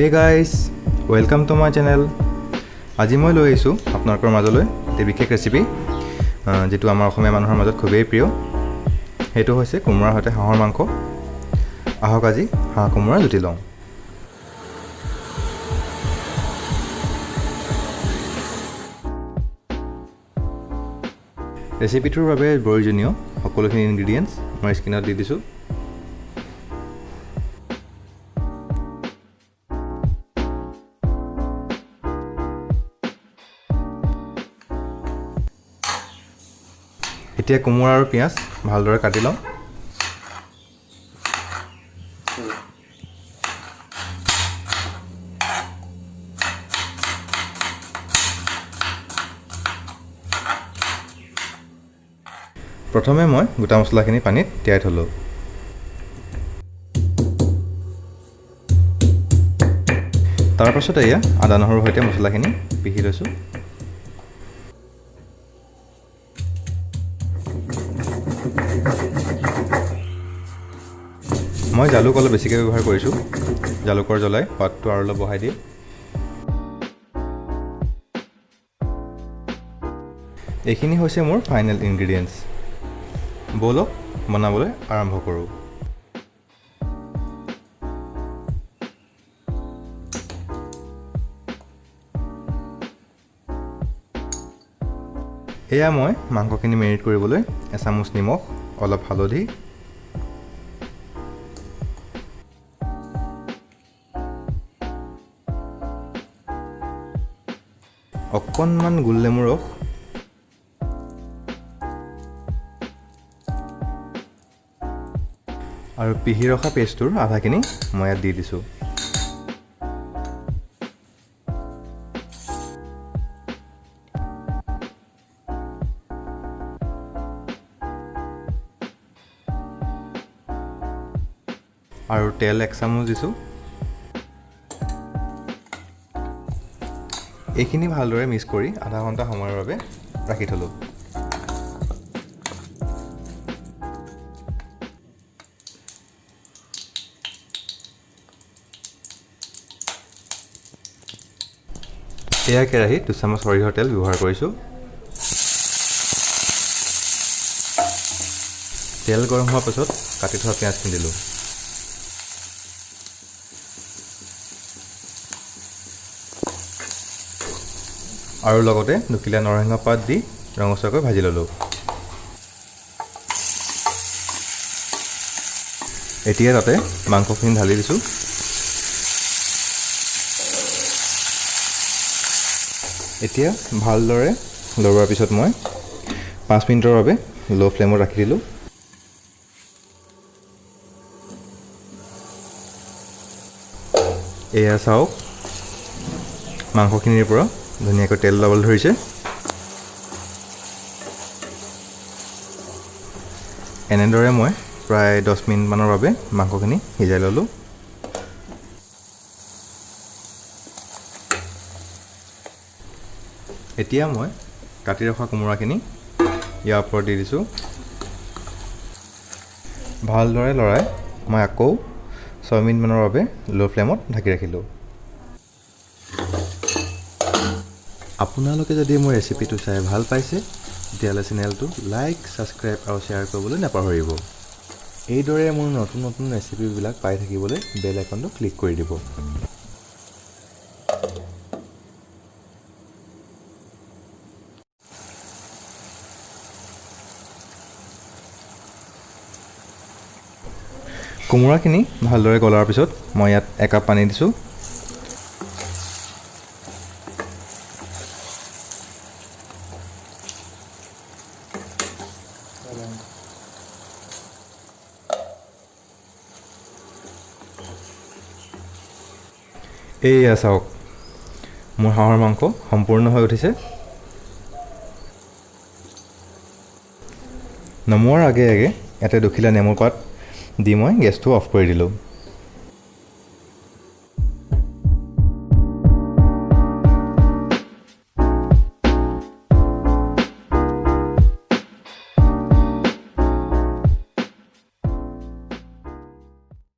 Hey guys, welcome to my channel. আজি মই লৈ আহিছো আপোনালোকৰ মাজলৈ এটা বিশেষ ৰেচিপি যেটো আমাৰ অসমীয়া মানুহৰ মাজত খুবেই প্ৰিয় হেতু হৈছে কোমোৰাৰ সৈতে হাঁহৰ মাংস আহক আজি হাঁহ কোমোৰা জুতি লওঁ ৰেচিপিটোৰ বাবে প্ৰয়োজনীয় সকলোখিনি ইনগ্ৰেডিয়েন্টছ মই স্ক্ৰীনত দি দিছো এতিয়া কোমোৰা আৰু পিয়াজ ভালদৰে কাটি লওঁ প্ৰথমে মই গোটা মছলাখিনি পানীত তিয়াই থলো তাৰ পাছত এয়া আদা নহৰুৰ সৈতে মছলাখিনি পিহি লৈছো মই জালুক অলপ বেছিকৈ ব্যৱহাৰ কৰিছো জালুকৰ জ্বলাই পাতটো আৰু অলপ বঢ়াই দিয়ে এইখিনি হৈছে মোৰ ফাইনেল ইনগ্ৰেডিয়েন্টছ বলক বনাবলৈ আৰম্ভ কৰোঁ এয়া মই মাংসখিনি মেৰিনেট কৰিবলৈ এচামুচ নিমখ অলপ হালধি অকণমান গোলনেমুৰ ৰস আৰু পিহি ৰখা পেষ্টটোৰ আধাখিনি মই ইয়াত দি দিছোঁ আৰু তেল এক চামুচ দিছোঁ এইখিনি ভালদৰে মিক্স কৰি আধা ঘণ্টা সময়ৰ বাবে ৰাখি থলো এয়া কেৰাহীত 2 চামুচ সৰিয়হৰ তেল ব্যৱহাৰ কৰিছোঁ তেল গৰম হোৱাৰ পাছত কাটি থোৱা পিঁয়াজখিনি দিলোঁ আৰু লগতে দুখিলা নৰসিংহ পাত দি ৰঙচুৱাকৈ ভাজি ললোঁ এতিয়া তাতে মাংসখিনি ঢালি দিছোঁ এতিয়া ভালদৰে লৰোৱাৰ পিছত মই 5 মিনিটৰ বাবে ল' ফ্লেমত ৰাখি দিলোঁ এয়া চাওক মাংসখিনিৰ পৰা ধুনীয়াকৈ তেল ওলাবলৈ ধৰিছে এনেদৰে মই প্ৰায় 10 মিনিটমানৰ বাবে মাংসখিনি সিজাই ল'লোঁ এতিয়া মই কাটি ৰখা কোমোৰাখিনি ইয়াৰ ওপৰত দি দিছোঁ ভালদৰে লৰাই মই আকৌ 6 মিনিটমানৰ বাবে ল' ফ্লেমত ঢাকি ৰাখিলোঁ আপোনালোকে যদি মোৰ ৰেচিপিটো চাই ভাল পাইছে তেতিয়াহ'লে চেনেলটো লাইক ছাবস্ক্ৰাইব আৰু শ্বেয়াৰ কৰিবলৈ নাপাহৰিব এইদৰে মোৰ নতুন নতুন ৰেচিপিবিলাক পাই থাকিবলৈ বেল আইকনটো ক্লিক কৰি দিব কোমোৰাখিনি ভালদৰে গলাৰ পিছত মই ইয়াত 1 কাপ পানী দিছোঁ এয়া চাওক মোৰ হাঁহৰ মাংস সম্পূৰ্ণ হৈ উঠিছে নমোৱাৰ আগে আগে ইয়াতে দুখিলা নেমু পাত দি মই গেছটো অফ কৰি দিলোঁ